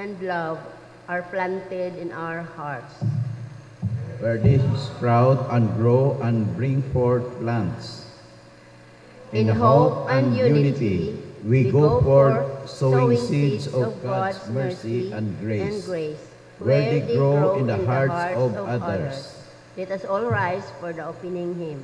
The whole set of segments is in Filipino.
and love are planted in our hearts, where they sprout and grow and bring forth plants. In hope and unity, we go forth sowing seeds of God's mercy and grace, where they grow in the hearts of others. Let us all rise for the opening hymn.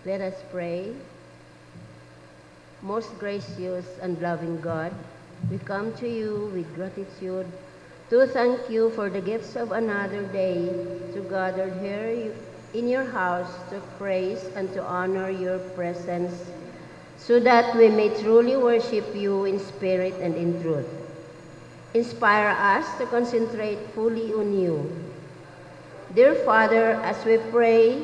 Let us pray. Most gracious and loving God, we come to you with gratitude to thank you for the gifts of another day to gather here in your house to praise and to honor your presence so that we may truly worship you in spirit and in truth. Inspire us to concentrate fully on you. Dear Father, as we pray,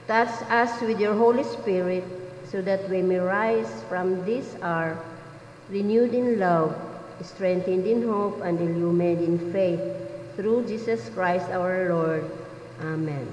touch us with your Holy Spirit so that we may rise from this hour renewed in love, strengthened in hope, and illumined in faith through Jesus Christ our Lord. Amen.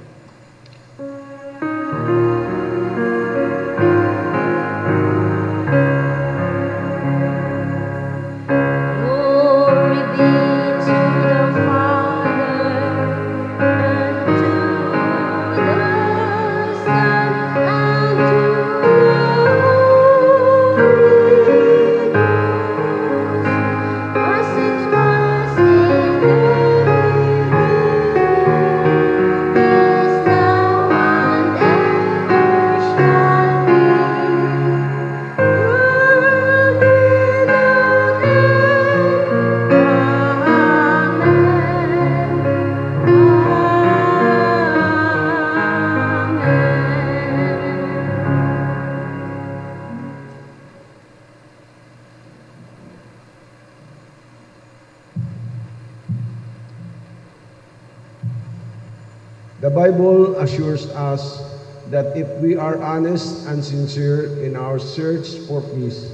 The Bible assures us that if we are honest and sincere in our search for peace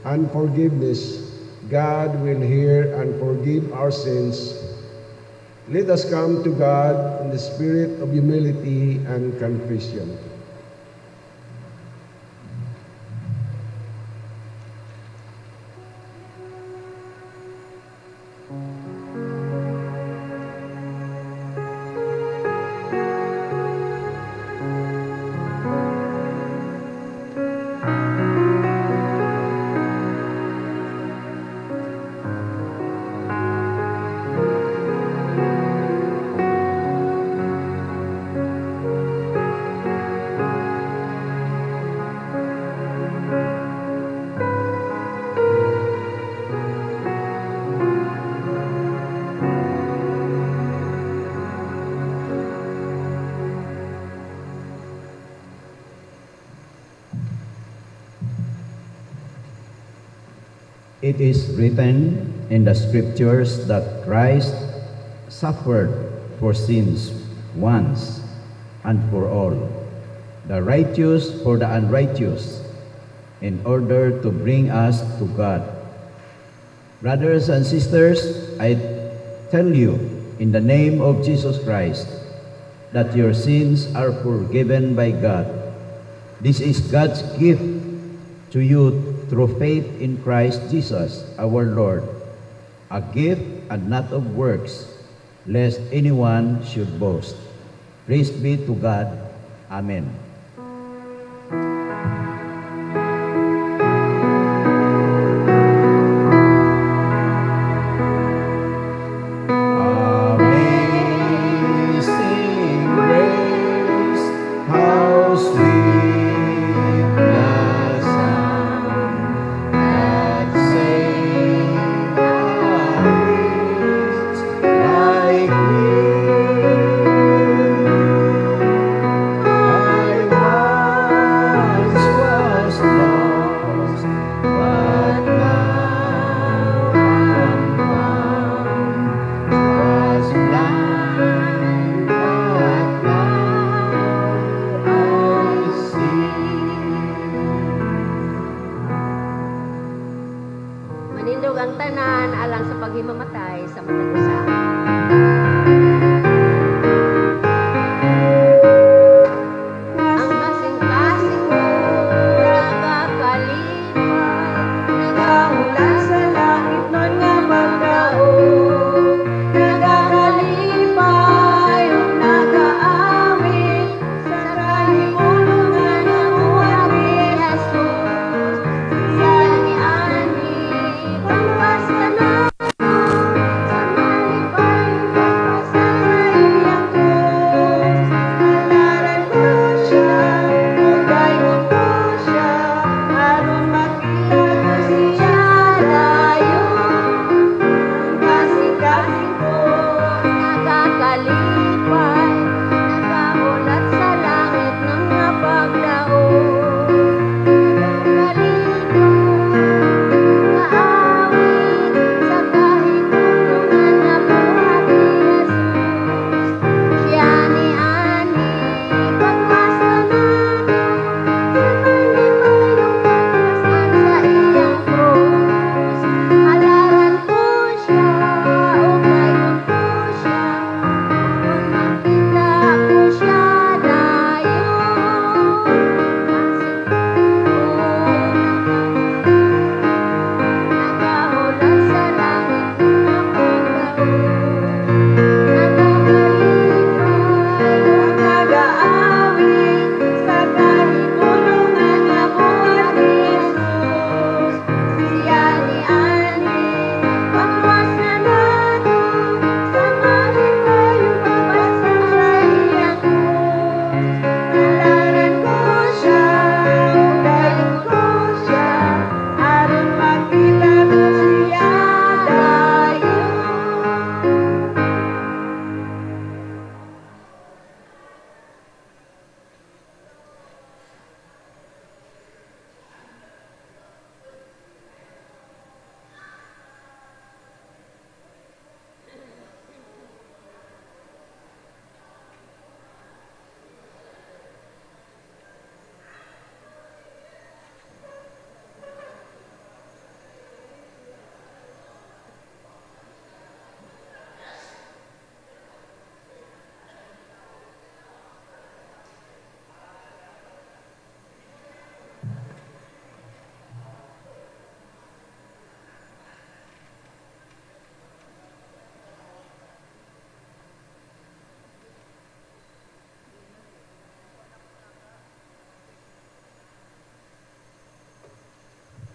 and forgiveness, God will hear and forgive our sins. Let us come to God in the spirit of humility and contrition. It is written in the scriptures that Christ suffered for sins once and for all, the righteous for the unrighteous, in order to bring us to God. Brothers and sisters, I tell you, in the name of Jesus Christ, that your sins are forgiven by God. This is God's gift to you through faith in Christ Jesus, our Lord, a gift and not of works, lest anyone should boast. Praise be to God. Amen.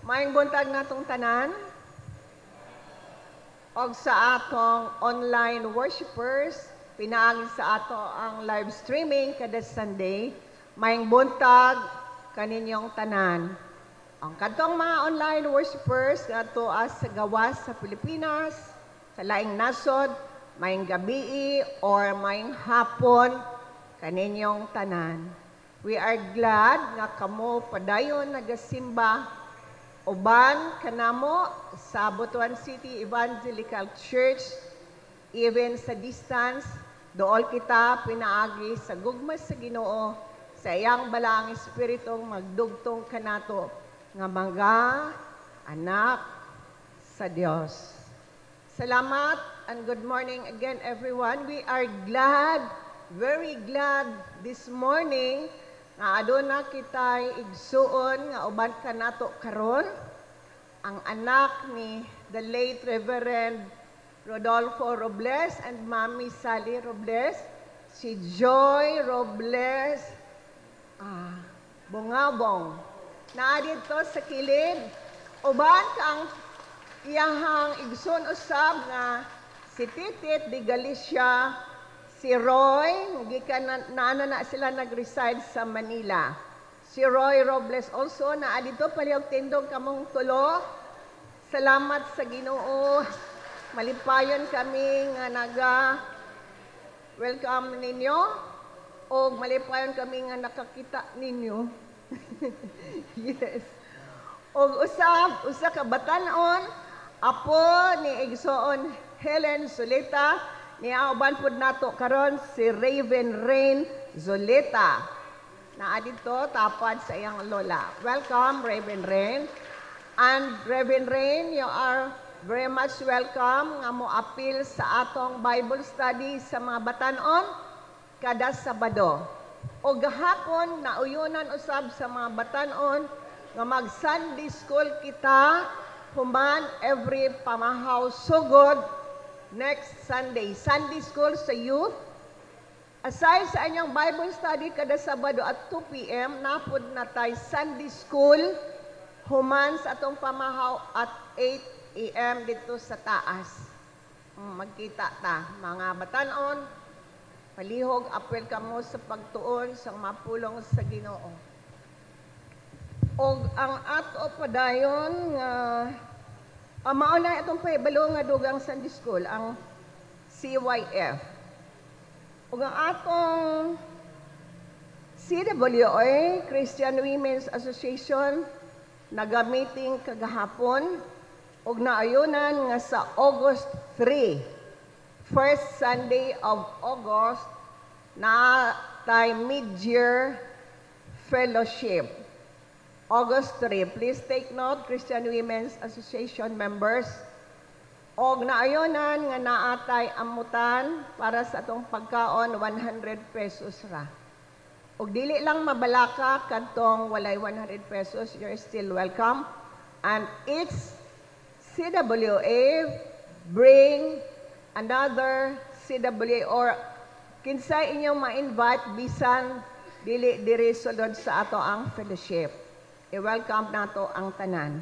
Maayong buntag natong tanan og sa atong online worshipers, pinaagi sa ato ang live streaming kada Sunday. Maayong buntag kaninyong tanan. Ang kadtong mga online worshipers ngadto sa gawas sa Pilipinas, sa laing nasod, maayong gabi or maayong hapon kaninyong tanan. We are glad nga kamo padayon nagasimba uban kanamo sa Butuan City Evangelical Church, even sa distance, Dool kita pinaagi sa gugmas sa Ginoo, sa iyang balang espiritong magdugtong kanato nga mga anak sa Dios. Salamat and good morning again everyone. We are glad, very glad this morning nga aduna kitay igsuon nga uban kanato karon ang anak ni the late Reverend Rodolfo Robles and Mami Sally Robles, si Joy Robles Bungabong. Naa dito sa kilid, uban kang iyahang igsoon usab nga si Titit de Galicia, si Roy, gikan na sila nag-reside sa Manila. Si Roy Robles also, naa dito palihog tindog kamong tulo. Salamat sa Ginoo. Malipayon kami nga naga-welcome ninyo o malipayon kami nga nakakita ninyo. Yes. O usa ka batanon, apo ni Igsoon Helen Zuleta, niya uban pud nato karon si Raven Rain Zuleta. Naa dito tapad sa iyang lola. Welcome Raven Rain. And Raven Rain, you are very much welcome nga mo apil sa atong Bible study sa mga batanon kada Sabado. O gahapon nauyunan usab sa mga batanon nga mag Sunday school kita human every pamahaw sugod next Sunday. Sunday school sa youth. Aside sa inyong Bible study kada Sabado at 2 p.m. napud na tay Sunday school human sa atong pamahaw at 8 a.m. dito sa taas. Magkita ta, mga batanon, palihog, apel kamo sa pagtuon sa mapulong sa Ginoo. Og ang ato padayon nga mauna itong pahibalo nga dugang Sunday School, ang CYF. Og ang atong CWA, Christian Women's Association, naga-meeting kagahapon og naayunan nga sa August 3, first Sunday of August, na tay mid-year fellowship. August 3, please take note, Christian Women's Association members. Og naayunan nga naatay amutan para sa atong pagkaon 100 pesos ra. Og dili lang mabalaka kadtong walay 100 pesos, you're still welcome. And it's CWA bring another CWA or kinsay inyong ma-invite bisan dili diri sulod sa ato ang fellowship. I-welcome nato ang tanan.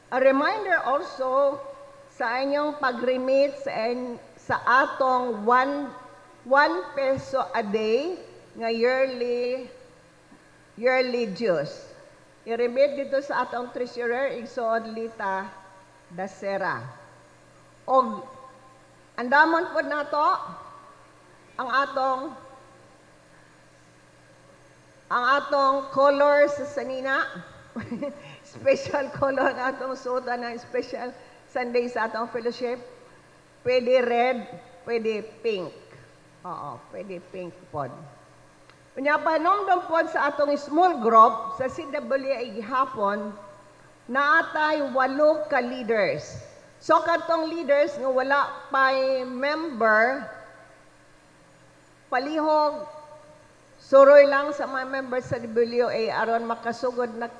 A reminder also sa inyong pag-remit sa atong 1 peso a day nga yearly dues. I-remit dito sa atong treasurer Igsoon Lita Dasera. Og andamon po nato ang atong color sa sanina. Special color ang atong suotan ng special Sunday sa atong fellowship. Pwede red, pwede pink. Oo, pwede pink pod. Unya pa nomdom pod sa atong small group sa CWA gihapon, naatay 8 ka leaders. So katong leaders nga wala pay member, palihog suroy lang sa mga members sa WA aron makasugod na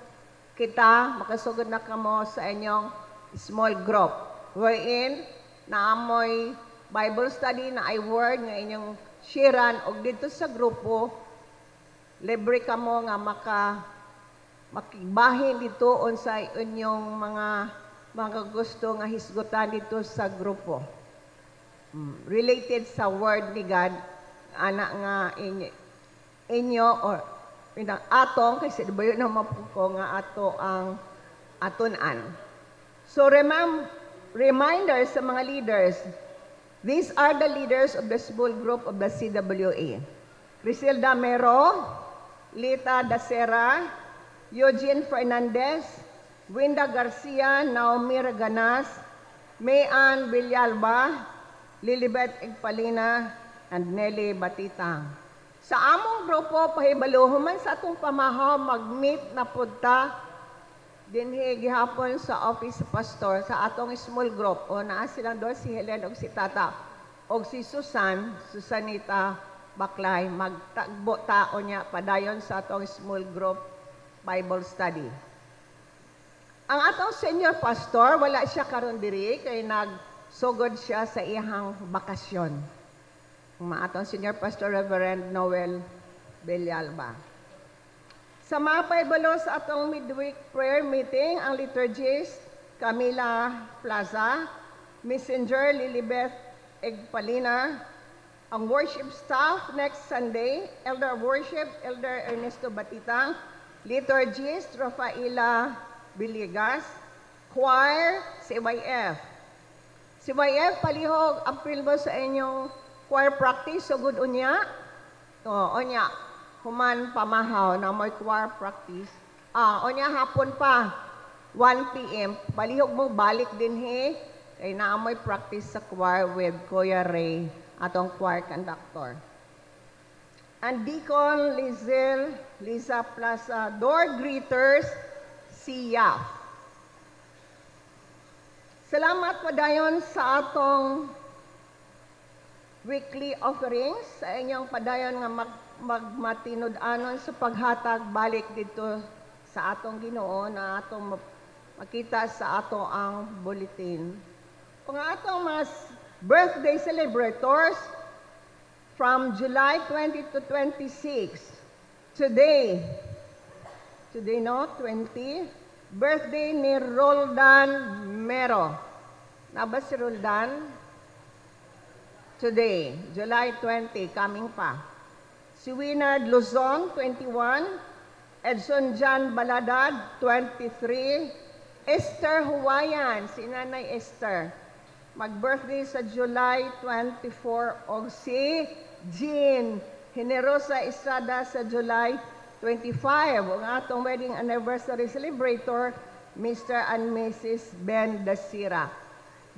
kita, makasugod na kamo sa inyong small group. Wherein naamoy Bible study na ay word nga inyong sharean og dito sa grupo libre kamo nga makibahin dito unsay inyong mga gusto nga hisgutan dito sa grupo. Related sa word ni God, anak nga inyo or pinang atong kasi di ba yun ang mapuko nga ato ang atunan. So reminder sa mga leaders, these are the leaders of the small group of the CWA. Criselda Mero, Lita Dasera, Eugene Fernandez, Winda Garcia, Naomi Raganas, Mayan Villalba, Lilibet Igpalina, and Nelly Batitang. Sa among grupo, pahibaluhuman sa atong pamahaw, mag-meet na punta dinhi gihapon sa office sa pastor sa atong small group. O naa silang doon si Helen o si Tata o si Susanita Baklay. Magtagbo tao niya padayon sa atong small group Bible study. Ang atong senior pastor, wala siya karon diri kay nagsugod siya sa iyang bakasyon. Ang atong senior pastor, Reverend Noel Villalba. Sa mga paibalo sa atong midweek prayer meeting, ang liturgist Camila Plaza, Messenger Lilibeth Egpalina, ang worship staff next Sunday, Elder of Worship, Elder Ernesto Batitang, liturgist Rafaela Villegas, choir CYF. CYF, palihog, April mo sa inyong choir practice, so good unya. Onya, human pamahaw na may choir practice. Onya hapon pa, 1 p.m. Palihog mo balik din kay naamoy practice sa choir with Kuya Ray, atong choir conductor. And Deacon Liza Plaza, door greeters, Siyaf. Salamat po dayon sa atong weekly offerings sa inyong padayon nga magmatinud-anon sa paghatag balik dito sa atong Ginoo na atong makita sa ato ang bulletin. Kung atong mga birthday celebrators from July 20 to 26, today no, 20, birthday ni Roldan Mero. Naba si Roldan? Today, July 20, coming pa. Si Winard Luzon, 21. Edson Jan Baladad, 23. Esther Huwayan, si Nanay Esther. Mag-birthday sa July 24. O si Jean Generosa Estrada sa July 25. O nga atong wedding anniversary celebrator, Mr. and Mrs. Ben Dasira.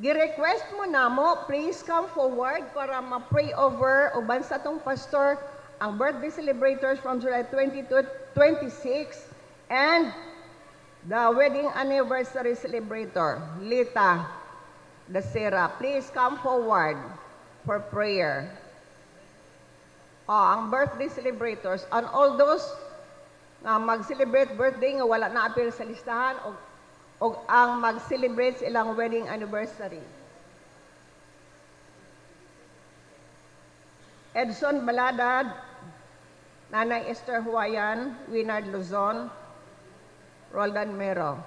Gi-request mo na mo, please come forward para ma-pray over uban sa atong pastor ang birthday celebrators from July 20 to 26 and the wedding anniversary celebrator, Lita Dasera. Please come forward for prayer. Ang birthday celebrators and all those nga mag-celebrate birthday nga wala na appear sa listahan o ang mag-celebrate sa ilang wedding anniversary. Edson Baladad, Nanay Esther Huwayan, Winard Luzon, Roldan Mero.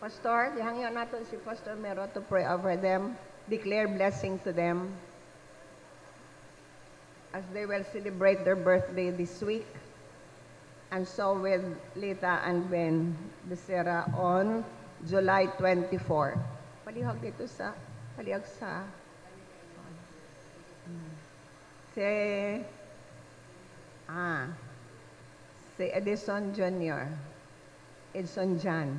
Pastor, dihangyo nato si Pastor Mero to pray over them, declare blessing to them as they will celebrate their birthday this week. And so with Lita and Ben Becerra on July 24. Palihog dito sa, palihog sa si Edison Jr. Edson Jan.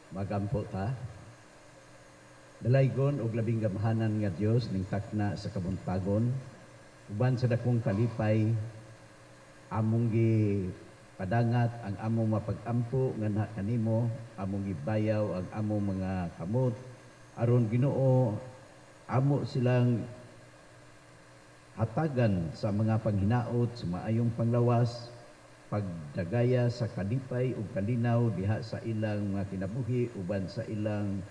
Magampo ta. Dalaygon og labing gamhanan nga Dios ning takna sa kabuntagon uban sa dakong kalipay among gi padangat ang among mapag-ampo nga kanimo, among gibayaw ang among mga kamot aron Ginoo amo silang hatagan sa mga panghinaot sa maayong panglawas, pagdagaya sa kalipay ug kalinaw diha sa ilang mga kinabuhi uban sa ilang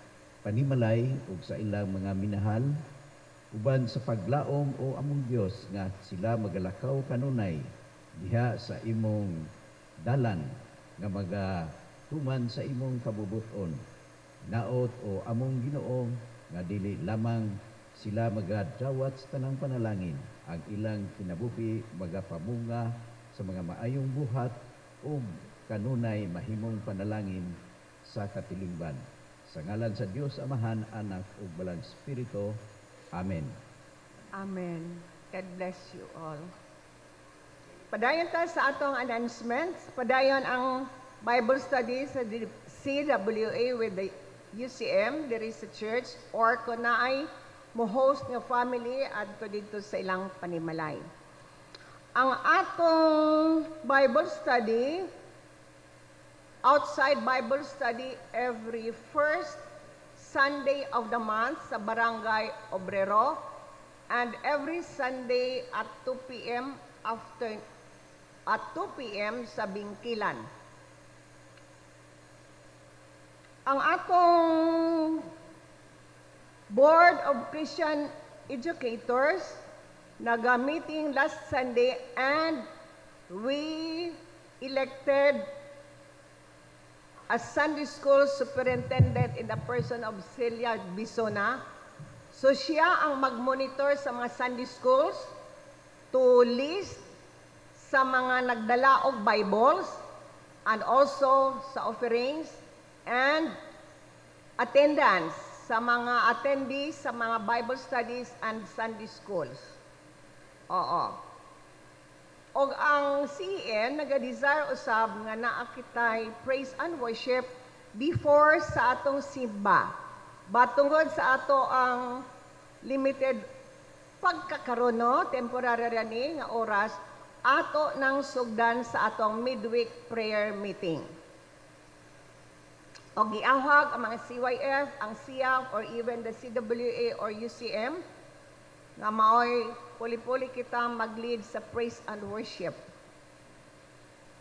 panimalay ug sa ilang mga minahal uban sa paglaom o among Dios nga sila magalakaw kanunay diha sa imong dalan nga magatuman sa imong kabubuton. Naot o among Ginoo nga dili lamang sila magadawat sa tanang panalangin ang ilang kinabuhi magapamunga sa mga maayong buhat o kanunay mahimong panalangin sa katilingban. Sa ngalan sa Dios Amahan, Anak ug Balang Espiritu. Amen. Amen. God bless you all. Padayon ta sa atong announcements. Padayon ang Bible study sa CWA with the UCM, there is a church, or kung naay mo-host nga family adto dito sa ilang panimalay. Ang atong Bible study, outside Bible study every first Sunday of the month sa Barangay Obrero, and every Sunday at 2 p.m. at 2 p.m. sa Bingkilan. Ang atong Board of Christian Educators nag-meeting last Sunday, and we elected a Sunday School Superintendent in the person of Celia Bisona. So siya ang mag-monitor sa mga Sunday schools to list sa mga nagdala og Bibles and also sa offerings and attendance sa mga attendees sa mga Bible studies and Sunday schools. Oo. Og ang CEN naga-desire usab nga naa kitay praise and worship before sa atong simba. But tungod sa ato ang limited pagkakaroon, no, temporary ni nga oras, ato nang sugdan sa atong midweek prayer meeting. O giahag ang mga CYF, ang SIAF, or even the CWA or UCM, nga maoy puli-puli kita mag-lead sa praise and worship.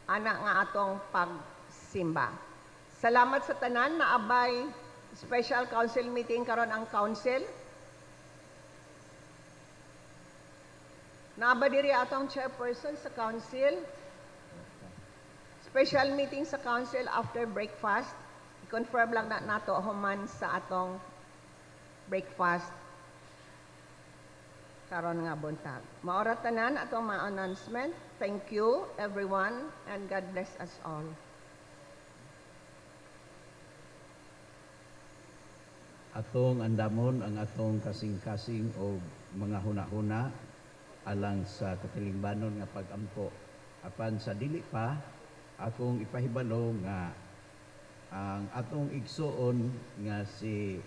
Ana nga atong pagsimba. Salamat sa tanan na abay special council meeting karon ang council. Naaba diri atong chairperson sa council. Special meeting sa council after breakfast. I-confirm lang na nato human sa atong breakfast karon nga buntag. Maora tanan atong mga announcement. Thank you everyone and God bless us all. Atong andamon ang atong kasing-kasing o mga huna-huna alang sa katilingbanon nga pag-ampo. Apan sa dili pa, akong ipahibalo nga ang atong igsuon nga si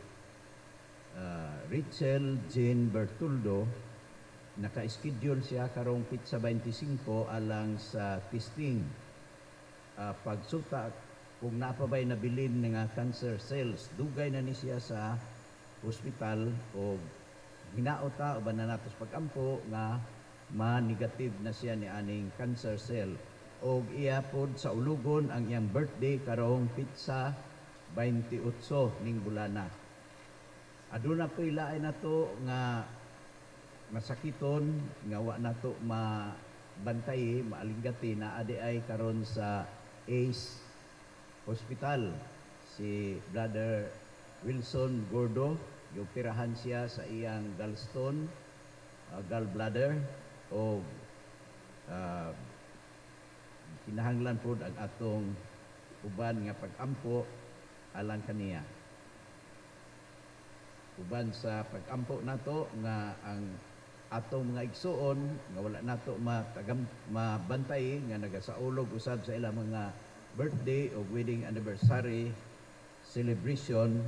Richel Jean Bertoldo, naka-schedule siya karong Pitsa 25 alang sa testing. Pagsuta, kung napabay nabilin nga cancer cells, dugay na ni siya sa hospital o hinaota o ba na natos pag-ampo nga ma-negative na siya ni aning cancer cell. O iya pod sa ulugon ang iyang birthday karong Pitsa 28 ning bulana. Aduna po'y lain na to nga masakiton, nga wa na to mabantay, maalinggati na adi ay karon sa ACE Hospital. Si Brother Wilson Gordo, gioperahan siya sa iyang gallstone, gallbladder, o kinahanglan po ang atong uban nga pag-ampo alang kaniya. Uban sa pag-ampo nato nga ang atong mga igsuon nga wala nato mabantay nga nagasaulog usab sa ilang mga birthday o wedding anniversary celebration,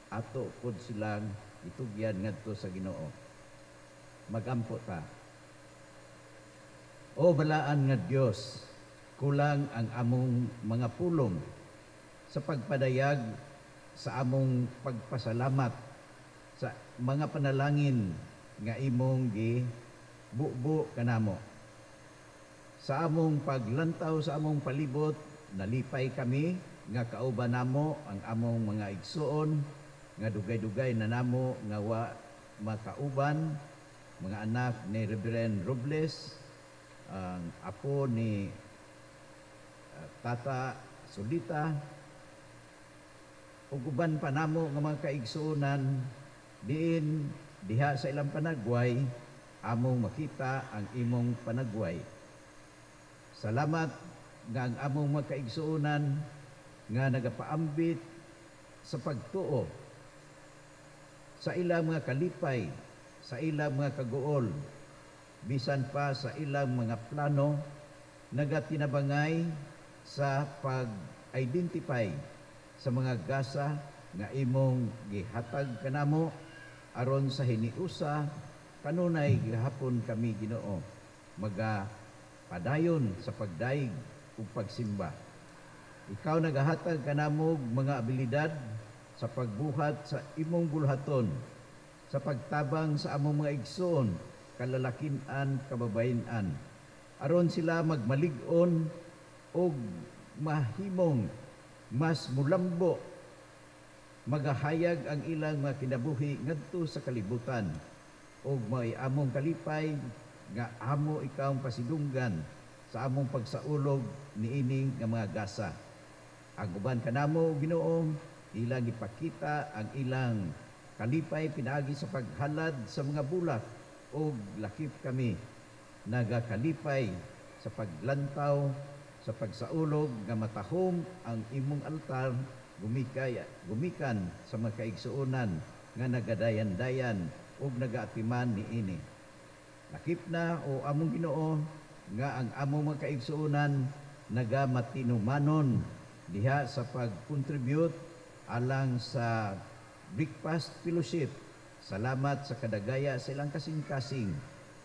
ato pod silang itugyan ngadto sa Ginoo. Magampo ta. O balaan nga Dios, kulang ang among mga pulong sa pagpadayag sa among pagpasalamat sa mga panalangin nga imong gibubo kanamo. Sa among paglantaw sa among palibot, nalipay kami nga kauban namo ang among mga igsuon nga dugay-dugay na namo nga wa makauban, mga anak ni Reverend Robles, ang apo ni Tata Solita, ug uban pa namo nga mga kaigsuonan diha sa ilang panagway, among makita ang imong panagway. Salamat nga ang among mga kaigsuonan nga nagapaambit sa pagtuo sa ilang mga kalipay sa ilang mga kaguol, bisan pa sa ilang mga plano, nagatinabangay sa pag-identify sa mga gasa nga imong gihatag kanamo aron sa hiniusa kanunay gihapon kami Ginoo padayon sa pagdaig ug pagsimba. Ikaw nagahatag kanamo mga abilidad sa pagbuhat sa imong bulhaton, sa pagtabang sa among mga igsoon, kalalakin-an, kababayen-an, aron sila magmalig-on og mahimong mas mulambo magahayag ang ilang mga kinabuhi ngadto sa kalibutan ug may among kalipay nga amo ikaw pasidunggan sa among pagsaulog niining nga mga gasa. Ang uban kanamo Ginoo, ilang ipakita ang ilang kalipay pinaagi sa paghalad sa mga bulak ug lakip kami nagakalipay sa paglantaw sa pagsaulog nga matahom ang imong altar gumikan sa mga kaigsuonan nga nagadayan-dayan ug nagaatiman niini. Lakip na o among Ginoo nga ang among mga kaigsuonan nagamatinumanon diha sa pag-contribute alang sa breakfast fellowship. Salamat sa kadagaya sa ilang kasing-kasing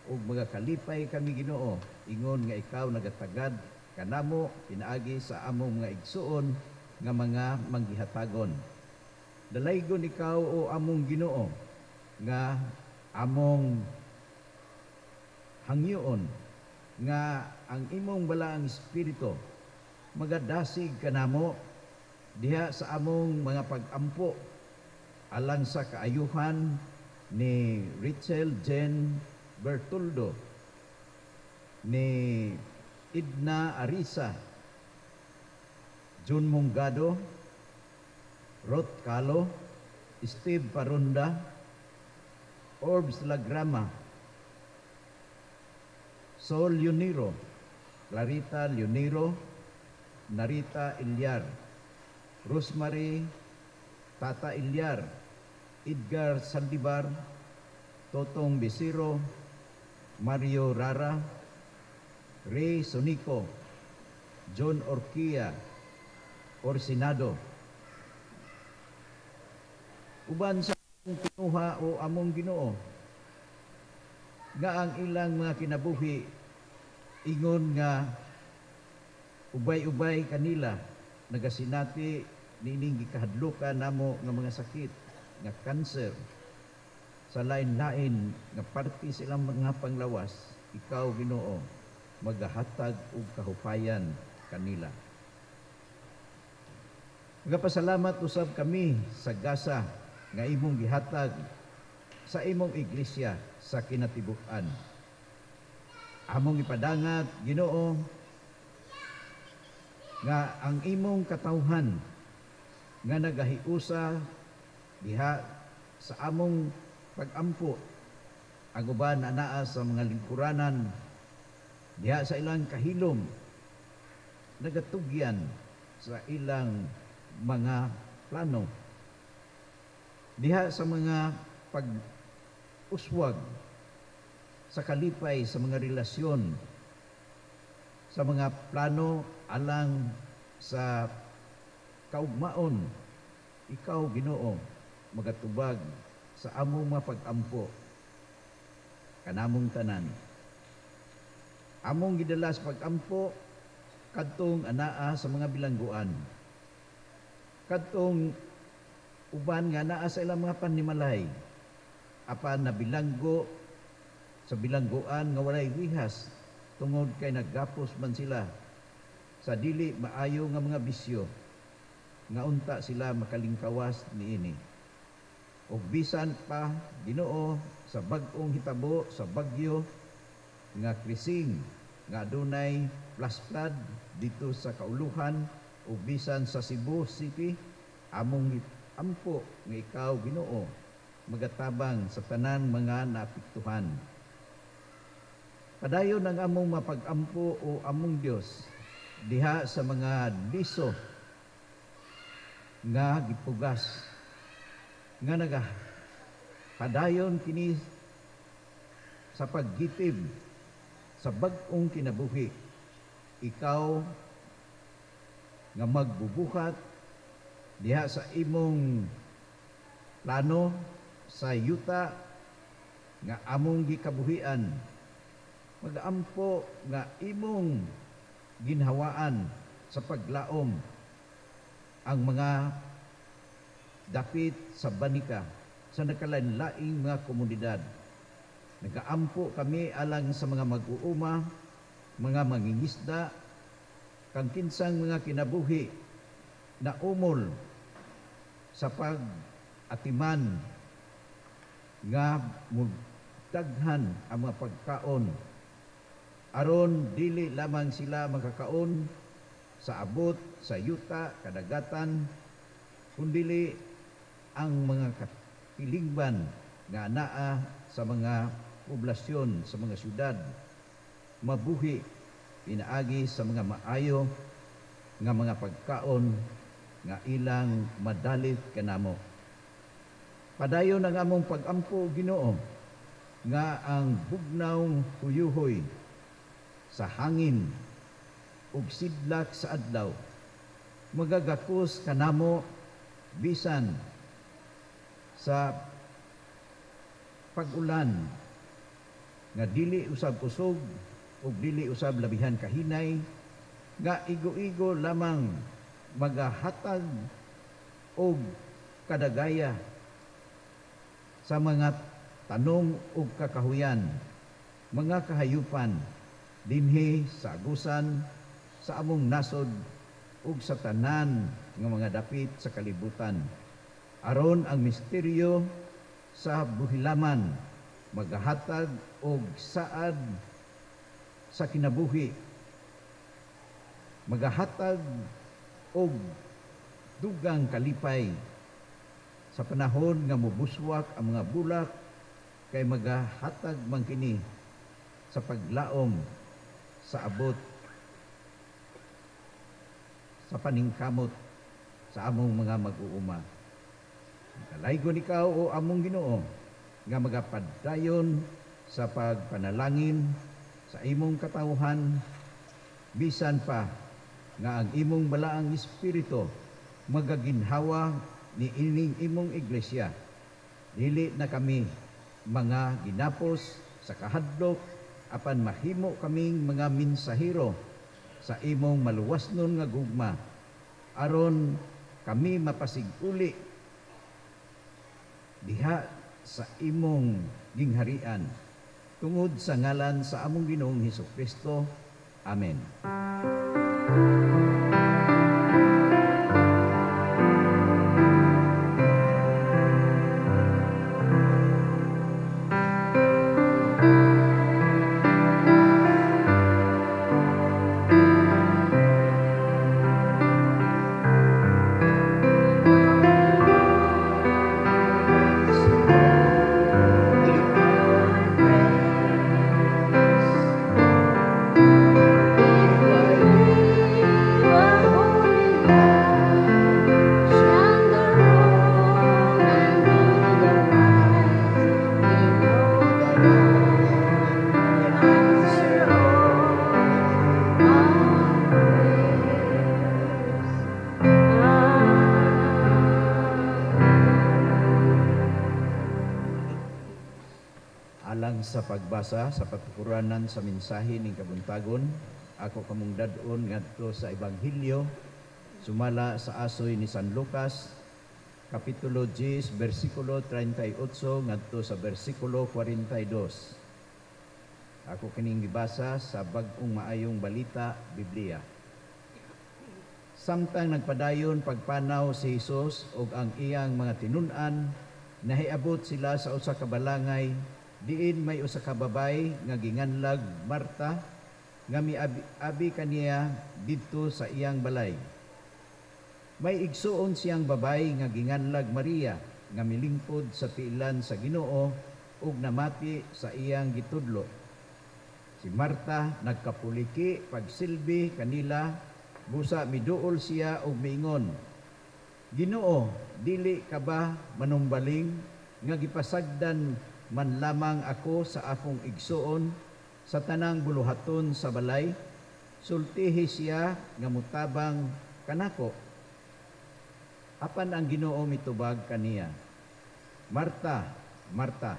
ug mga kalipay kami Ginoo ingon nga ikaw nagatagad kanamo pinaagi sa among mga igsuon nga mga manggihatagon. Dalaygon ikaw o among Ginoo nga among hangyoon nga ang imong balaang espiritu magadasig kanamo diha sa among mga pag-ampo alang sa kaayuhan ni Richel Jen Bertoldo, ni Idna Arisa, Jun Mungado, Rot Calo, Steve Parunda, Orbs Lagrama, Sol Yuniro, Clarita Yuniro, Narita Ilyar, Rosemary Tata Ilyar, Edgar Sandibar, Totong Bisiro, Mario Rara, Ray Sonico, John Orquia, Orsinado. Uban sa pinuha o among Ginoo nga ang ilang mga kinabuhi ingon nga ubay-ubay kanila nagasinati nining gikahadlukan namo nga mga sakit nga cancer sa lain-lain nga parte silang mga panglawas. Ikaw Ginoo magahatag og kahupayan kanila. Nagapasalamat usab kami sa gasa nga imong gihatag sa imong iglesia sa kinatibuk-an. Among ipadangat Ginoo nga ang imong katawhan nga nagahiusa diha sa among pag-ampo ang uban anaa sa mga lingkuranan diha sa ilang kahilom nagatugyan sa ilang mga plano diha sa mga pag-uswag sa kalipay sa mga relasyon sa mga plano alang sa kaugmaon. Ikaw Ginoo magatubag sa among mga pag-ampo kanamong tanan. Among gidala sa pag-ampo kadtong anaa sa mga bilangguan, kadtong uban nga naa sa ilang mga panimalay apan na bilanggo sa bilangguan nga walay wihas tungod kay naggapos man sila sa dili maayo nga mga bisyo nga unta sila makalingkawas niini. Og bisan pa Ginoo sa bag-ong hitabo sa bagyo nga krising nga adunay flash flood dito sa kauluhan o bisan sa Cebu City, among ampo nga ikaw Ginoo magatabang sa tanan mga naapektuhan. Padayon ang among mapag-ampo o among Dios diha sa mga liso nga gipugas nga padayon kini sa paggitib sa bag-ong kinabuhi. Ikaw nga magbubuhat diha sa imong plano sa yuta nga among gikabuhian. Mag-ampo nga imong ginhawaan sa paglaom ang mga dapit sa banika sa nakalain-laing mga komunidad. Nagaampo kami alang sa mga mag-uuma, mga mangingisda, kang kinsang mga kinabuhi na umol sa pag-atiman nga mudaghan ang mga pagkaon aron dili lamang sila makakaon sa abot sa yuta kadagatan kundi ang mga katilingban nga anaa sa mga poblasyon sa mga syudad mabuhi pinaagi sa mga maayo nga mga pagkaon nga ilang madalit kanamo. Padayon ang among pag-ampo, Ginoo, nga ang bugnaw huyuhoy sa hangin ug sidlak sa adlaw magagakos kanamo bisan sa pag-ulan nga dili usab kusog ug dili usab labihan kahinay nga igo-igo lamang magahatag og kadagaya sa mga tanong ug kakahuyan, mga kahayupan dinhi sa agusan sa among nasod ug sa tanan nga mga dapit sa kalibutan. Aron ang misteryo sa buhilaman magahatag og saad sa kinabuhi, magahatag og dugang kalipay sa panahon nga mubuswak ang mga bulak kay magahatag man kini sa paglaom sa abot sa paningkamot sa among mga mag-uuma. Kalaygon ikaw o among Ginoo nga magapadayon sa pagpanalangin sa imong katawhan bisan pa nga ang imong balaang espiritu magaginhawa ni ining imong iglesia. Dili na kami mga ginapos sa kahadlok apan mahimo kaming mga mensahero sa imong maluwasnon nga gugma aron kami mapasig-uli diha sa imong gingharian tungod sa ngalan sa among Ginoong Hesukristo. Amen. Sa pagbasa sa patukuranan sa mensahe ning kabuntagon, ako kamong dad-on ngadto sa Ebanghelyo sumala sa asoy ni San Lucas, kapitulo 10, bersikulo 38 ngadto sa bersikulo 42. Ako kining gibasa sa Bag-ong Maayong Balita, Biblia. Samtang nagpadayon pagpanaw si Hesus ug ang iyang mga tinun-an, nahiabot sila sa usa ka balangay diin may usa ka babay nga ginganlag Marta nga miabi kaniya didto sa iyang balay. May igsuon siyang babay nga ginganlag Maria nga milingkod sa tiilan sa Ginoo ug namati sa iyang gitudlo. Si Marta nagkapuliki pagsilbi kanila, busa miduol siya og miingon, Ginoo, dili ka ba manumbaling nga gipasagdan man lamang ako sa akong igsuon sa tanang buluhaton sa balay, sultihi siya nga mutabang kanako. Apan ang Ginoo mitubag kaniya, Marta, Marta,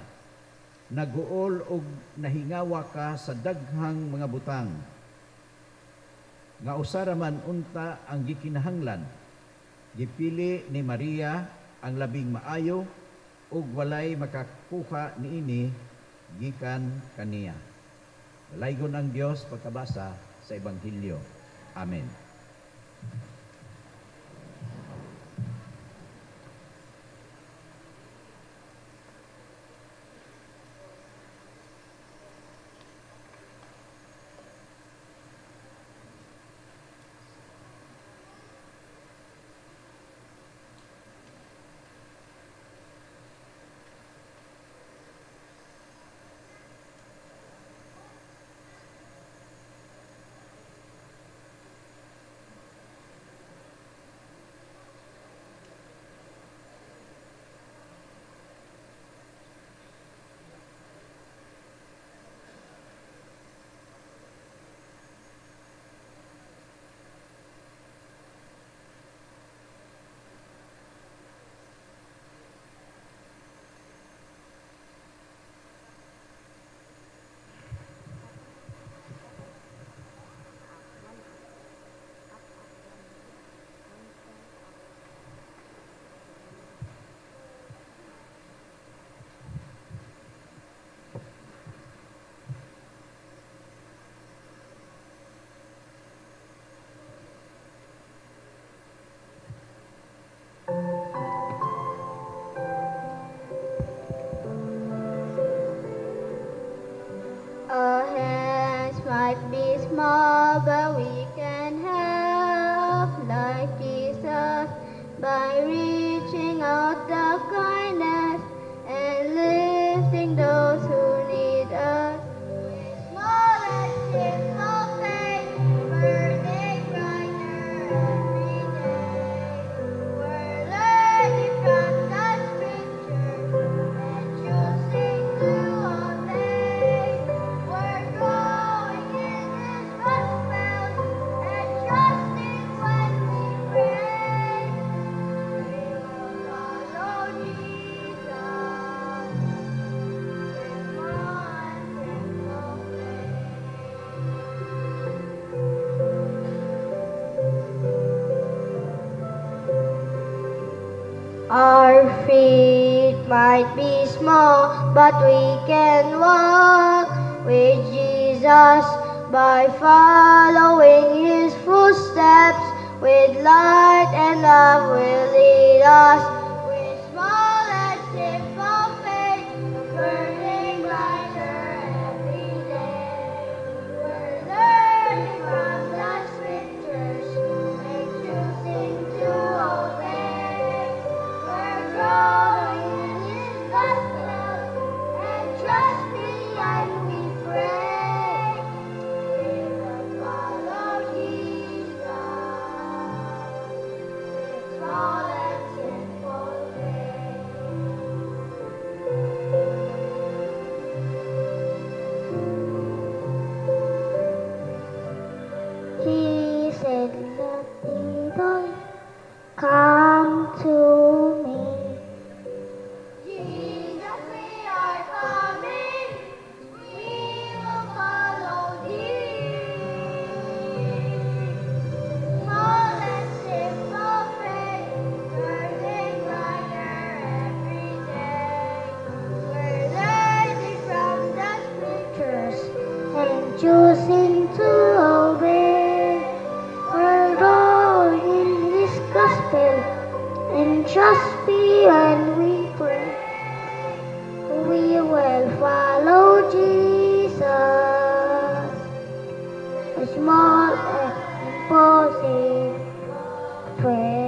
naguol og nahingawa ka sa daghang mga butang, nga usara man unta ang gikinahanglan. Gipili ni Maria ang labing maayo ug walay makakuha niini gikan kaniya. Dalaygon ang Dios pagkabasa sa Ebanghelyo. Amen. Our hands might be small, but we can help like Jesus by reaching out the kindness and lifting those who need us. With small and simple faith, burning brighter every day. We're learning from the scriptures and choosing to obey. We're growing in His gospel and trusting when we pray. We will follow Jesus with one simple faith. Our feet might be small, but we can walk with Jesus by following His footsteps. With light and love will lead us. With small and simple faith, burning brighter every day. We're learning from the scriptures and choosing to obey. We're growing in His gospel and trusting and we pray. We will follow Jesus with small and simple faith. He said, "Let people come to me." Jesus, we are coming. We will follow Thee. Small and simple faith, burning brighter every day. We're learning from the scriptures and choosing to obey. We're growing in His gospel and trust Thee when we pray. We will follow Jesus, a small and imposing faith.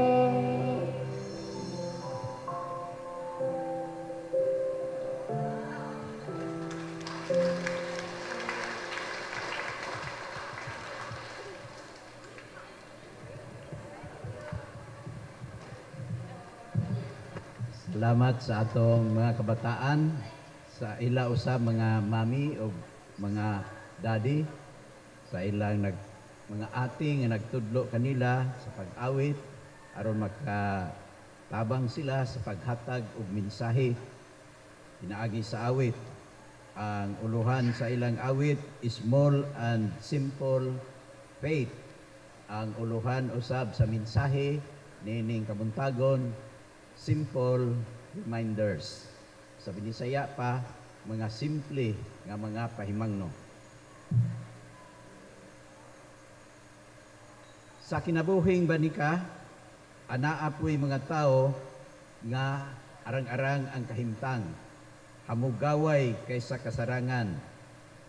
Salamat sa atong mga kabataan sa ila usa mga mami o mga daddy sa ilang mga ate nga nagtudlo kanila sa pag-awit aron makatabang sila sa paghatag og mensahe pinaagi sa awit. Ang uluhan sa ilang awit is small and simple faith. Ang uluhan usab sa mensahe nining kabuntagon simple reminders. Sa Binisaya pa, mga simple nga mga pahimangno. Sa kinabuhing banika, anaa po'y mga tao nga arang-arang ang kahimtang, hamugaway kaysa kasarangan,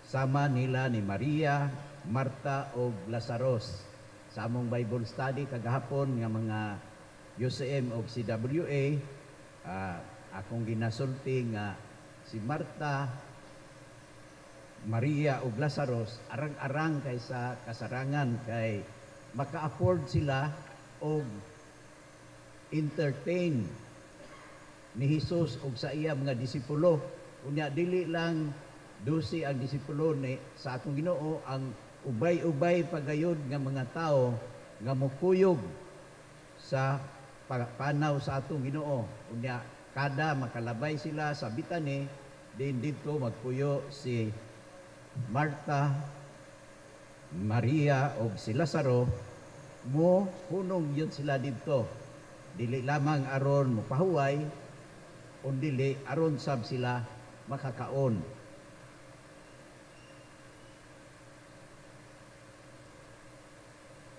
sama nila ni Maria, Marta o Lazaros. Sa among Bible study kagahapon nga mga UCM o CWA, akong ginasulti nga si Marta, Maria ug Lazaros arang-arang kaysa kasarangan kay maka-afford sila og entertain ni Hesus og sa iya mga disipulo. Unya dili lang 12 ang disipulo ni sa atong Ginoo, ang ubay-ubay pagayod nga mga tao nga mukuyog sa panaw sa atong Ginoo. Unya kada makalabay sila sa bitani, din dito magpuyo si Marta, Maria o si Lazaro, mo hunong yun sila dito. Dili lamang aron mopahuway, o dili aron sab sila makakaon.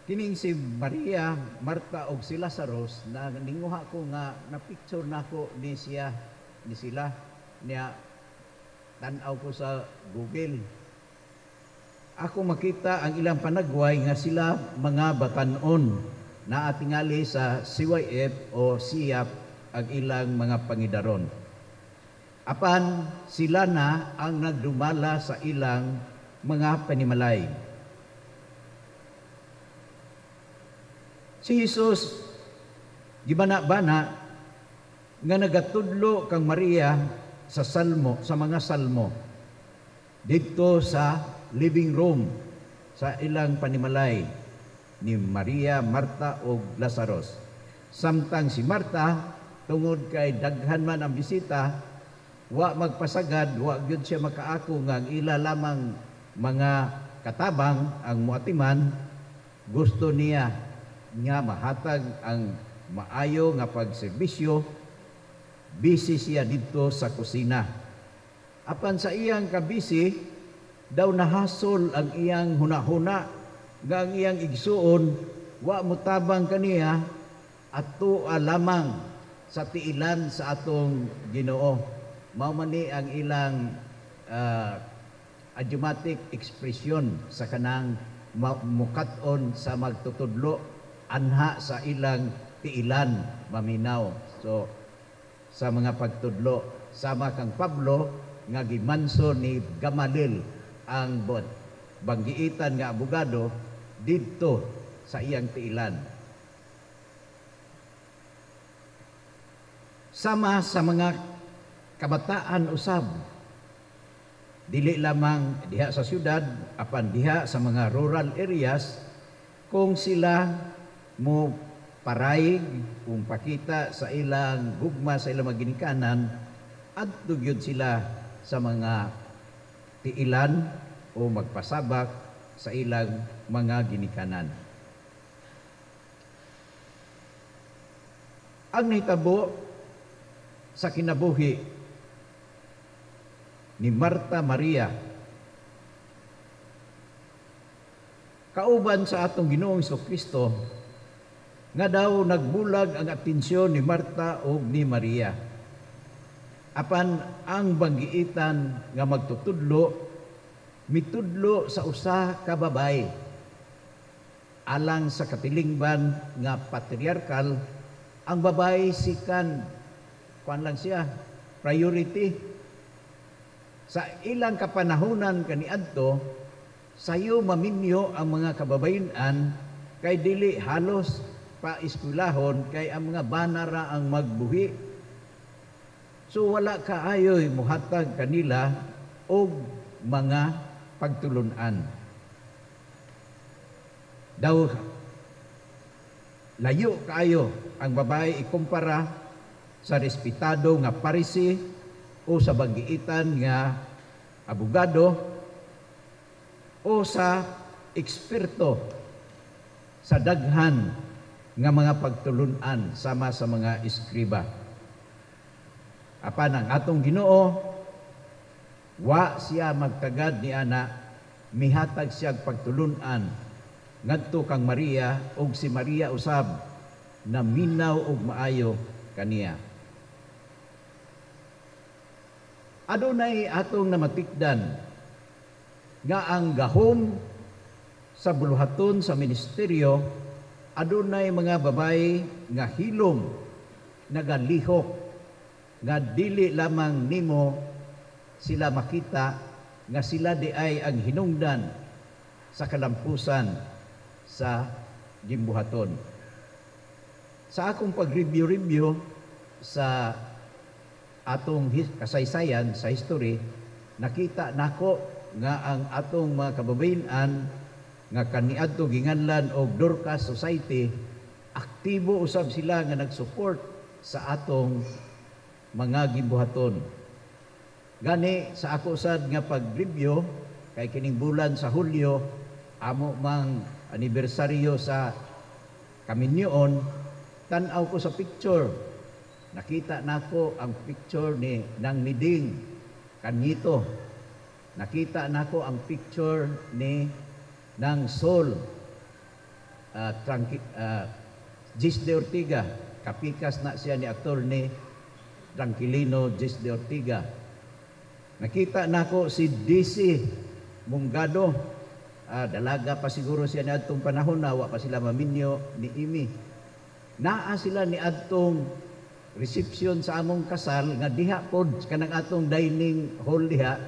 Kining si Maria, Marta og si Lazaros na ninguha ko nga na picture nako ni siya ni sila niya tan-aw ko sa Google. Ako makita ang ilang panagway nga sila mga batan-on na atingali sa CYF o SIAP ang ilang mga pangidaron. Apan sila na ang nagdumala sa ilang mga panimalay. Si Jesus, gibana-bana, nga nagatudlo kang Maria sa salmo, sa mga salmo, dito sa living room, sa ilang panimalay ni Maria, Marta o Lazaros. Samtang si Marta, tungod kay daghan man ang bisita, wa magpasagad, wa gyud siya makaako nga ang ila lamang mga katabang ang muatiman, gusto niya nga mahatag ang maayo nga pagserbisyo, busy siya dito sa kusina. Apan sa iyang kabisi, daw nahasol ang iyang hunahuna, nga ang iyang igsuon, wa mutabang kaniya, ato lamang sa tiilan sa atong Ginoo. Mao man ni ang ilang idiomatic expression sa kanang mukat-on sa magtutudlo, anha sa ilang tiilan maminaw. So sa mga pagtudlo, sama kang Pablo nga gimanso ni Gamaliel ang banggiitan nga abogado didto sa iyang tiilan. Sama sa mga kabataan usab, dili lamang diha sa syudad, apan diha sa mga rural areas, kung sila mo paraig kung pakita sa ilang gugma sa ilang maginikanan, adto gyud sila sa mga tiilan o magpasabak sa ilang mga ginikanan. Ang nahitabo sa kinabuhi ni Marta Maria, kauban sa atong Ginoong Kristo, nga daw nagbulag ang atensyon ni Marta o ni Maria. Apan ang banggiitan nga magtutudlo, mitudlo sa usa ka babay. Alang sa katilingban nga patriarkal, ang babay sikan, kuan lang siya, priority. Sa ilang kapanahunan kaniadto, sayo maminyo ang mga kababayan kay dili halos pa eskwelahon kay ang mga banara ang magbuhi. So wala kaayoy muhatag kanila og mga pagtulunan. Daw layo kaayo ang babae ikumpara sa respetado nga Parisi o sa bagiitan nga abogado o sa eksperto sa daghan nga mga pagtulunan sama sa mga eskriba. Apan ang atong Ginoo, wa siya magtagad ni ana, mihatag siya pagtulunan ngadto kang Maria ug si Maria usab na minaw ug maayo kaniya. Adunay atong namatikdan nga ang gahom sa buluhaton sa ministeryo, adunay mga babae nga hilom, nagalihok, nga dili lamang nimo sila makita nga sila di ay ang hinungdan sa kalampusan sa gimbuhaton. Sa akong pag-review sa atong kasaysayan, sa history, nakita nako nga ang atong mga kababayan nga kaniadto ginganlan og Dorcas Society, aktibo usab sila nga nag-support sa atong mga gimbuhaton. Gani sa ako sad nga pag-review kay kining bulan sa Hulyo amo mang anibersaryo sa Kaminyoon, tan-aw ko sa picture. Nakita nako ang picture ni Nang Niding Kanyito. Nakita nako ang picture ni Nang Sol Gis de Ortiga. Kapikas na siya ni aktor ni Tranquilino Gis de Ortiga. Nakita nako si DC Mungado. Dalaga pa siguro siya ni adtong panahon na wa pa sila maminyo ni Imi. Naa sila ni adtong reception sa among kasal nga diha pod kanang atong dining hall diha.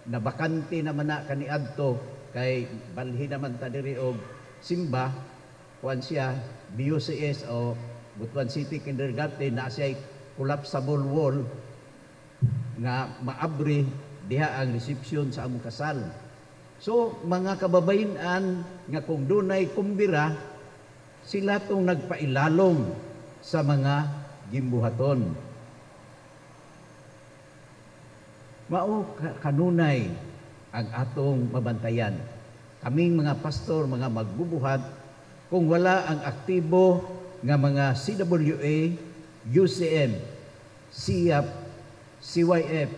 Nabakante naman na kaniadto kay balhi naman ta diri og simba kuan siya BUCS o Butuan City Kindergarten na siya collapsible wall nga maabri diha ang reception sa among kasal. So mga kababayan nga kung dunay kumbira sila tong nagpailalom sa mga gimbuhaton. Mao kanunay ang atong mabantayan. Kaming mga pastor, mga magbubuhat, kung wala ang aktibo nga mga CWA, UCM, SIAP, CYF,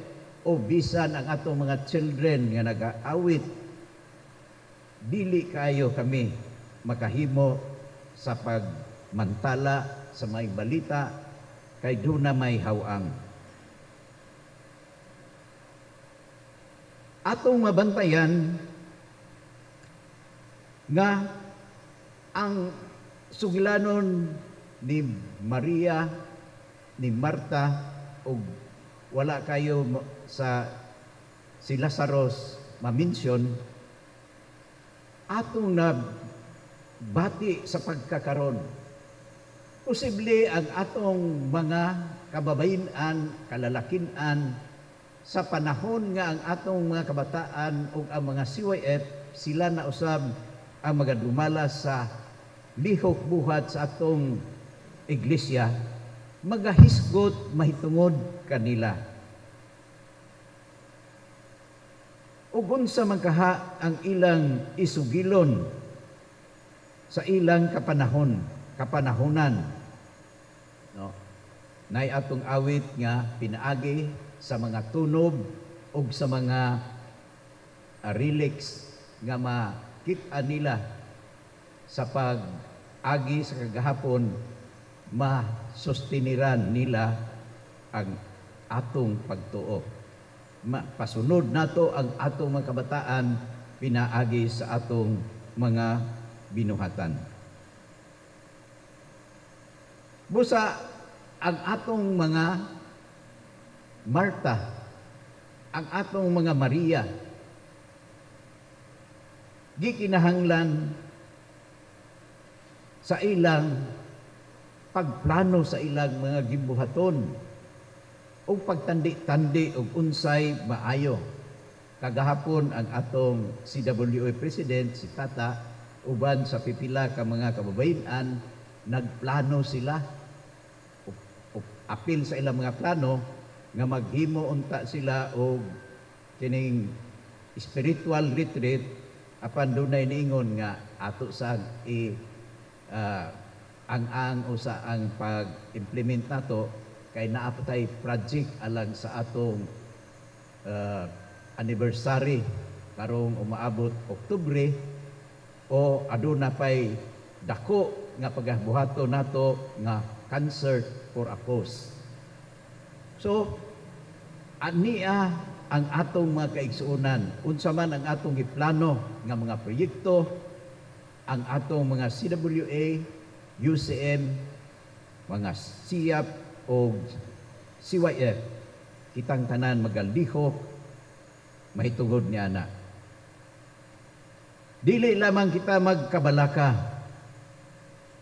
o bisan ang atong mga children nga nag-aawit, dili kayo kami makahimo sa pagmantala sa may balita kay doon na may hawang. Atong mabantayan nga ang sugilanon ni Maria, ni Marta, o wala kayo sa si Lazarus ma-mention, atong na bati sa pagkakaron. Posible ang atong mga kababayan, kalalakinan, sa panahon nga ang atong mga kabataan o ang mga CYF, sila na usab ang magadumala sa lihok buhat sa atong iglesia, magahisgot mahitungod kanila. Ug unsa man kaha ang ilang isugilon sa ilang kapanahonan. No. Nay atong awit nga pinaagi sa mga tunob ug sa mga relics nga makita nila sa pag-agi sa kagahapon, masustiniran nila ang atong pagtuo. Pasunod nato ang atong mga kabataan pinaagi sa atong mga binuhatan. Busa ang atong mga Marta, ang atong mga Maria, gikinahanglan sa ilang pagplano sa ilang mga gimbuhaton o pagtandi-tandi og unsay maayo. Kagahapon ang atong CWA President, si Tata, uban sa pipila ka mga kababayan, nagplano sila. Apil sa ilang mga plano nga maghimo unta sila og kining spiritual retreat apan dunay niingon nga ato sa ang usa ang pag-implement nato kay naapatay project alang sa atong anniversary karong umaabot Oktubre o aduna pay dako nga pagabuhato nato nga concert for a cause. So ania ang atong mga kaigsuonan, unsa man ang atong giplano nga mga proyekto, ang atong mga CWA, UCM, mga SIAP o CYF, kitang tanan magalihok, mahitungod niya na. Dili lamang kita magkabalaka,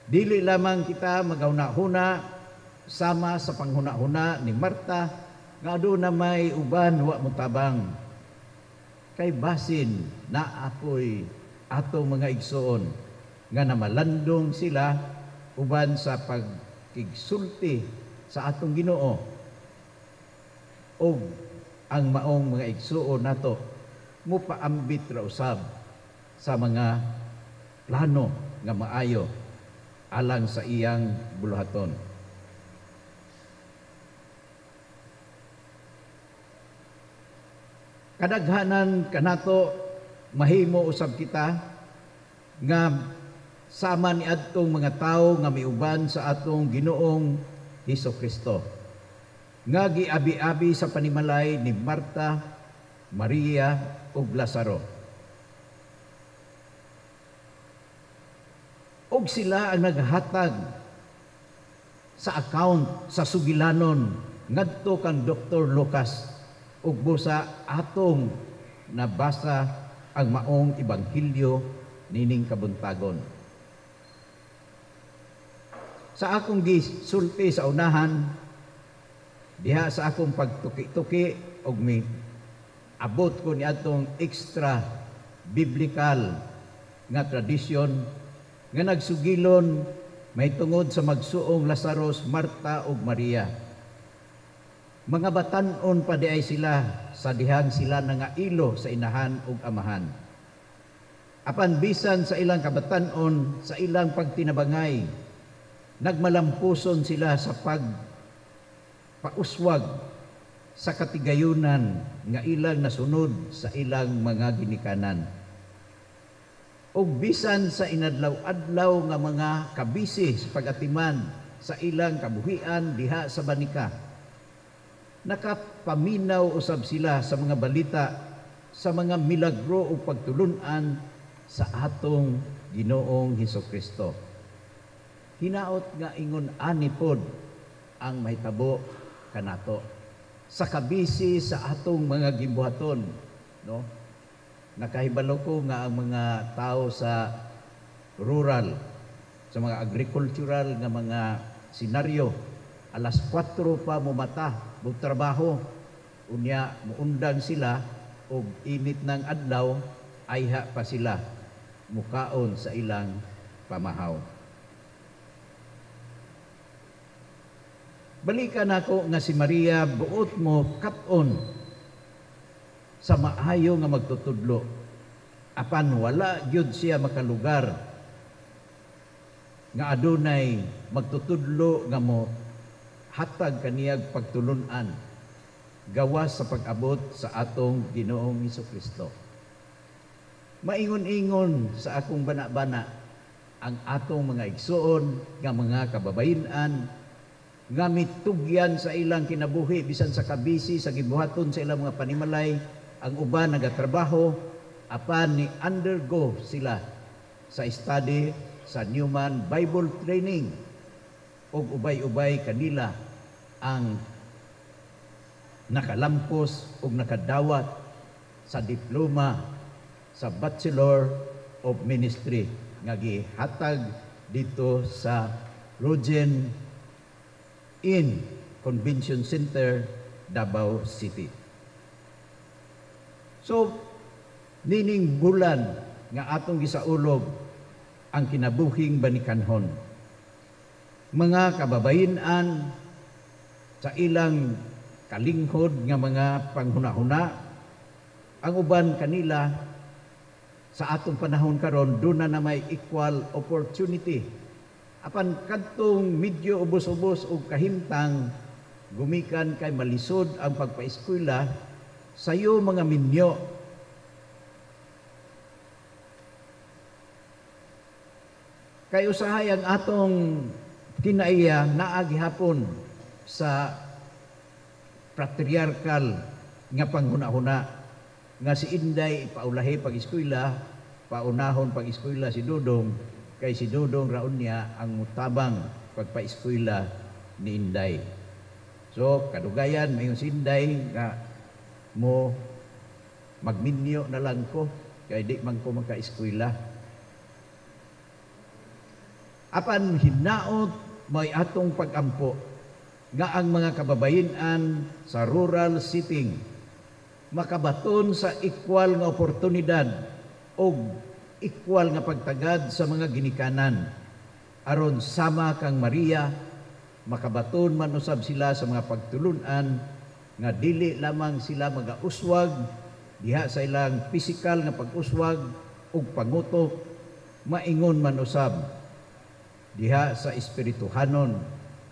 dili lamang kita magauna-huna sama sa panghuna-huna ni Marta nga aduna may uban wa motabang. Kay basin na ako'y atong mga igsoon nga namalandong sila uban sa pagkigsulti sa atong Ginoo o ang maong mga igsuon nato mupaambit ra usab sa mga plano nga maayo alang sa iyang buluhaton. Kadaghanan kanato mahimo usab kita nga sama ni adtong mga tawo nga miuban sa atong Ginoong Hesukristo nga giabi-abi sa panimalay ni Marta, Maria ug Lazaro. Og sila ang naghatag sa account sa sugilanon ngadto kang Dr. Lucas ug busa atong nabasa ang maong ebanghelyo nining kabuntagon. Sa akong gisulti sa unahan, diha sa akong pagtuki-tuki og mi abot ko ni atong extra biblical nga tradisyon nga nagsugilon may tungod sa magsuong Lazarus, Marta ug Maria. Mga batan-on pa di ay sila sa dihang sila nangailo sa inahan ug amahan. Apan bisan sa ilang kabatan-on, sa ilang pagtinabangay, nagmalampuson sila sa pauswag sa katigayunan nga ilang nasunod sa ilang mga ginikanan. O bisan sa inadlaw-adlaw nga mga kabisi sa pagatiman sa ilang kabuhian diha sa banika, nakapaminaw usab sila sa mga balita sa mga milagro o pagtulunan sa atong Ginoong Hesukristo. Hinaot nga ingon ani pod ang mahitabo kanato sa kabisi sa atong mga gibuhaton, no? Nakahibalo ko nga ang mga tao sa rural, sa mga agricultural nga mga senaryo, alas 4 pa mumata, trabaho, unya muundang sila og init ng adlaw, ayha pa sila mukaon sa ilang pamahaw. Balikan ako nga si Maria buot mo katon sa maayo nga magtutudlo. Apan wala gyud siya makalugar nga adunay magtutudlo nga mo hatag kaniyag pagtulunan gawas sa pag-abot sa atong Ginoong Hesukristo. Maingon-ingon sa akong bana-bana ang atong mga igsuon nga mga kababayen-an nga mitugyan sa ilang kinabuhi bisan sa kabisi sa gibuhaton sa ilang mga panimalay. Ang uban nagatrabaho apan ni undergo sila sa study sa Newman Bible Training ug ubay-ubay kanila ang nakalampos ug nakadawat sa diploma sa Bachelor of Ministry nga gihatag dito sa Rogen Inn Convention Center Davao City. So, nining bulan nga atong gisaulog ang kinabuhing banikanhon. Mga kababayenan sa ilang kalinghod nga mga panghuna-huna, ang uban kanila sa atong panahon karon doon na may equal opportunity. Apan kadtong medyo ubos-ubos o kahimtang gumikan kay malisod ang pagpaeskwela sayo mga minyo. Kay usahay ang atong kinaiya naa gihapon sa patriarkal nga panghuna-huna nga si Inday paulahi pag-eskwela, paunahon pag-eskwela si Dudong, kay si Dudong raon niya ang mutabang pagpa-eskwela ni Inday. So kadugayan mayon si Inday nga mo magminyo na lang ko kay di man ko maka-eskwela. Apan hinaot may atong pag-ampo nga ang mga kababayenan sa rural setting makabaton sa equal nga oportunidad o equal nga pagtagad sa mga ginikanan aron sama kang Maria makabaton man usab sila sa mga pagtulunan nga dili lamang sila magauswag diha sa ilang pisikal nga pag-uswag ug pangutok, maingon man usab diha sa espirituhanon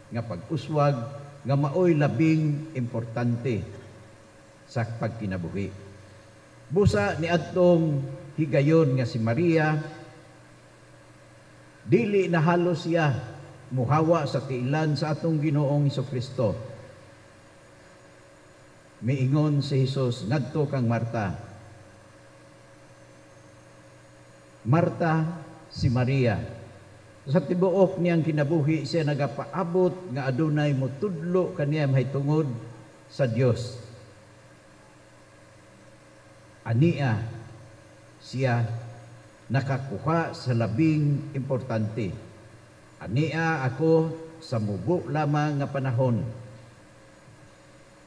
nga pag-uswag nga maoy labing importante sa pagkinabuhi. Busa ni adtong higayon nga si Maria, dili na halos siya muhawa sa tiilan sa atong Ginoong Hesukristo. Miingon si Jesus ngadto kang Marta, Marta, si Maria. Sa tibuok niyang kinabuhi siya nagapaabot nga adunay motudlo kaniya mahitungod sa Dios. Ania siya nakakuha sa labing importante. Ania ako sa mubo lamang nga panahon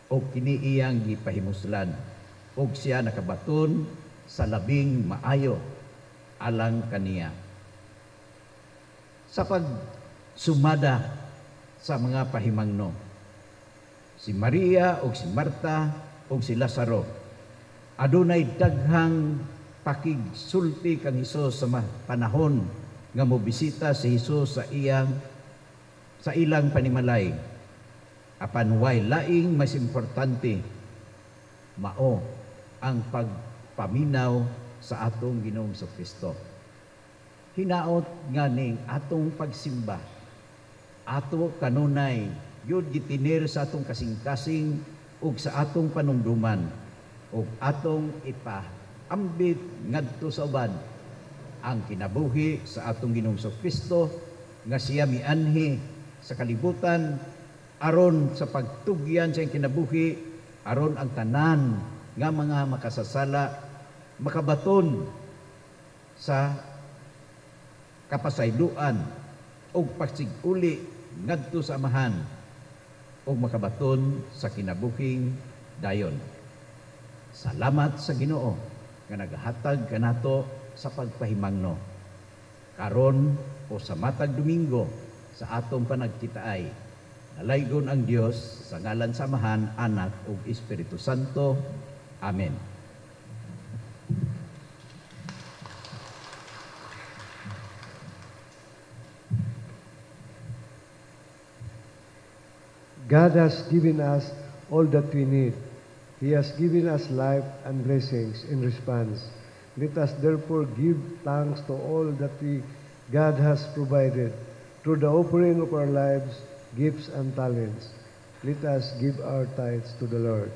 o kini iyang gipahimuslan o siya nakabaton sa labing maayo alang kaniya. Sa pagsumada sa mga pahimangno, si Maria o si Marta o si Lazaro adunay daghang pakigsulti kang Hesus sa panahon nga mobisita si Hesus sa ilang panimalay. Apan way laing mas importante mao ang pagpaminaw sa atong Ginoong Kristo. Hinaot nga ning atong pagsimba ato kanunay yun gitinir sa atong kasing-kasing ug sa atong panumduman ug atong ipaambit ngadto sa uban ang kinabuhi sa atong Ginoong Kristo nga siya mianhi sa kalibutan aron sa pagtugyan sa kinabuhi aron ang tanan nga mga makasasala makabaton sa kapasayloan o pagsiguli ngadto sa amahan o makabaton sa kinabuhing dayon. Salamat sa Ginoo nga nagahatag kanato sa pagpahimangno. Karon o sa matag Domingo sa atong panagkitaay, nalaygon ang Dios sa ngalan sa Amahan, Anak ug Espiritu Santo. Amen. God has given us all that we need. He has given us life and blessings in response. Let us therefore give thanks to all that God has provided through the offering of our lives, gifts, and talents. Let us give our tithes to the Lord.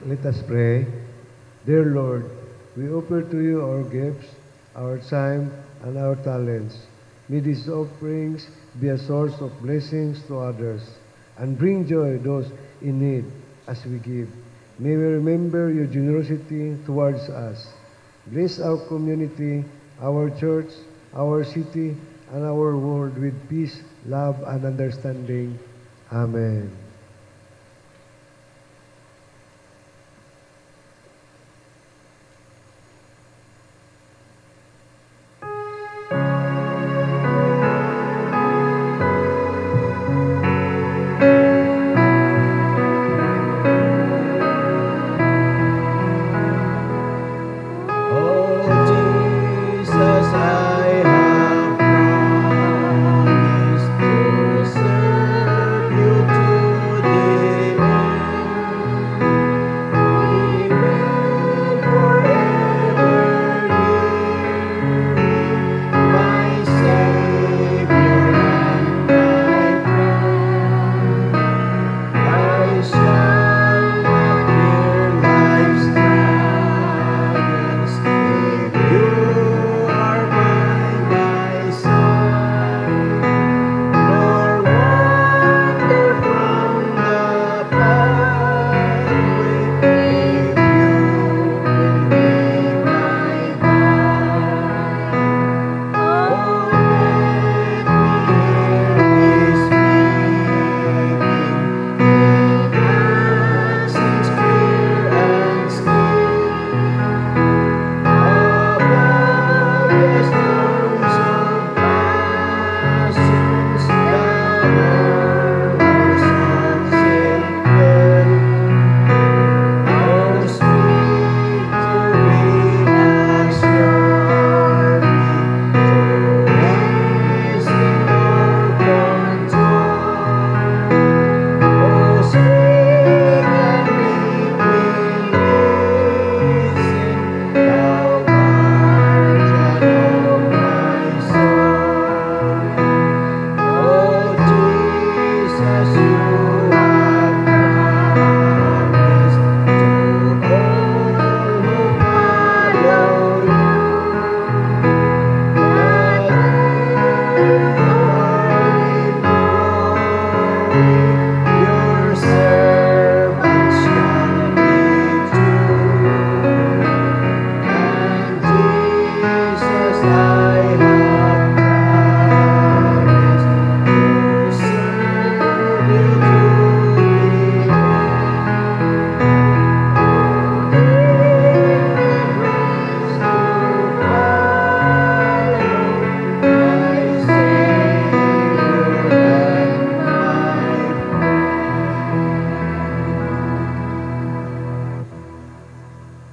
Let us pray. Dear Lord, we offer to you our gifts, our time, and our talents. May these offerings be a source of blessings to others and bring joy to those in need as we give. May we remember your generosity towards us. Bless our community, our church, our city, and our world with peace, love, and understanding. Amen.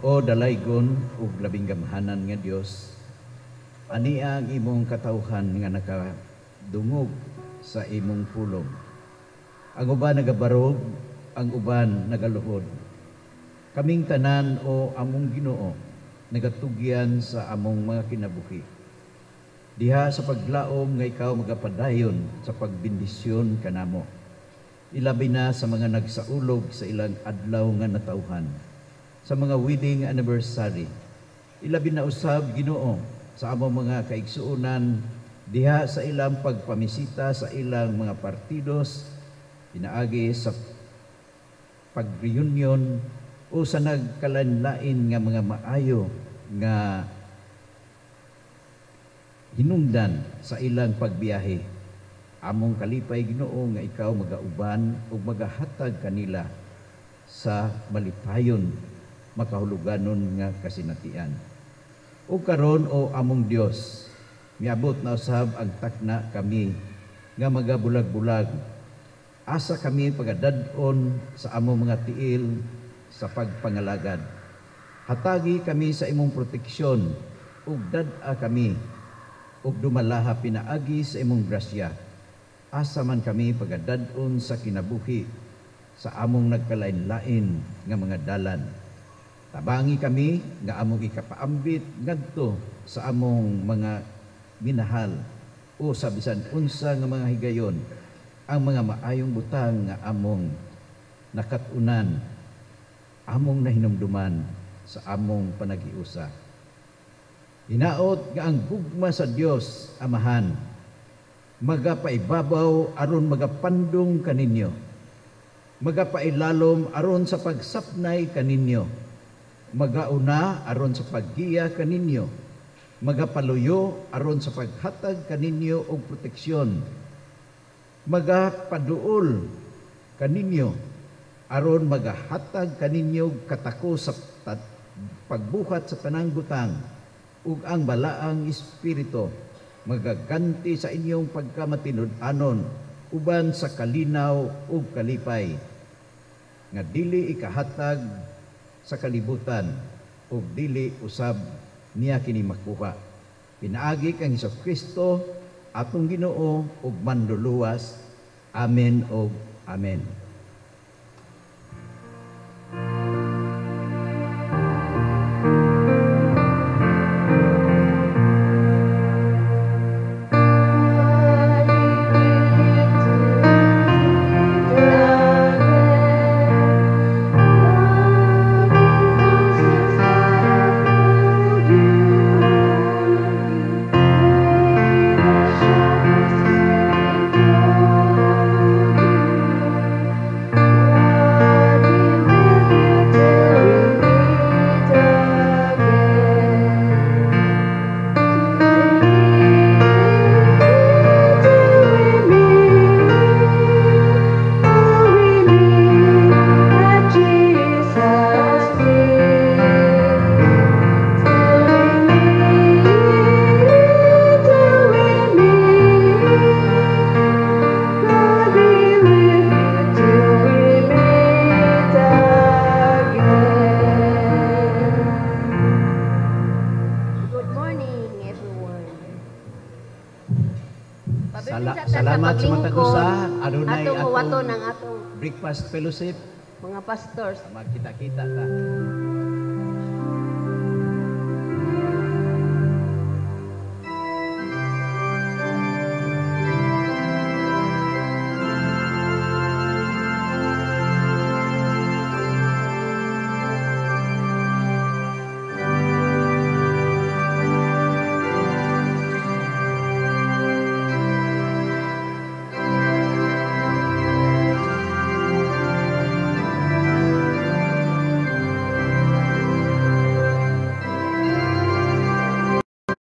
O dalaygon ug labing gamhanan nga Dios, ani ang imong katawhan nga nakadungog sa imong pulong. Ang uban nagabarog, ang uban nagaluhod. Kaming tanan o among Ginoo nagatugyan sa among mga kinabuhi. Diha sa paglaom nga ikaw magapadayon sa pagbindisyon kanamo. Ilabi na sa mga nagsaulog sa ilang adlaw nga natawhan. Sa mga wedding anniversary, ilabi na usab Ginoo sa among mga kaigsuonan diha sa ilang pagpamisita sa ilang mga partidos, pinaagi sa pag-reunion o sa nagkalanlain nga mga maayo nga hinungdan sa ilang pagbiyahe. Among kalipay Ginoo nga ikaw magauban ug magahatag kanila sa malipayon makahuluganon nga kasinatian. O karon o among Dios, miabot na usab ang takna kami nga magabulag-bulag. Asa kami pagadad-on sa among mga tiil sa pagpangalagad. Hatagi kami sa imong proteksyon ug dad-a kami ug dumalaha pinaagi sa imong grasya. Asa man kami pagadad-on sa kinabuhi sa among nagkalain-lain nga mga dalan. Tabangi kami nga among ikapaambit ngadto sa among mga minahal o sa bisan unsa nga mga higayon ang mga maayong butang nga among nakatunan among nahinumduman sa among panagiusa. Hinaot nga ang gugma sa Dios Amahan magapaibabaw aron magapandong kaninyo, magapailalom aron sa pagsapnay kaninyo, magauna aron sa paggiya kaninyo, magapaluyo aron sa paghatag kaninyo og proteksyon, magapaduol kaninyo aron magahatag kaninyo katako sa pagbuhat sa tanang butang, ug ang balaang espiritu magaganti sa inyong pagkamatinud-anon uban sa kalinaw ug kalipay nga dili ikahatag sa kalibutan ug dili usab niya kini makuha. Pinaagi kang Hesukristo atong Ginoo ug manluluwas. Amen ug amen. Salamat sa matagusa. Adunay atong huwaton atong ang atong breakfast fellowship. mga pastors. Magkita-kita ta.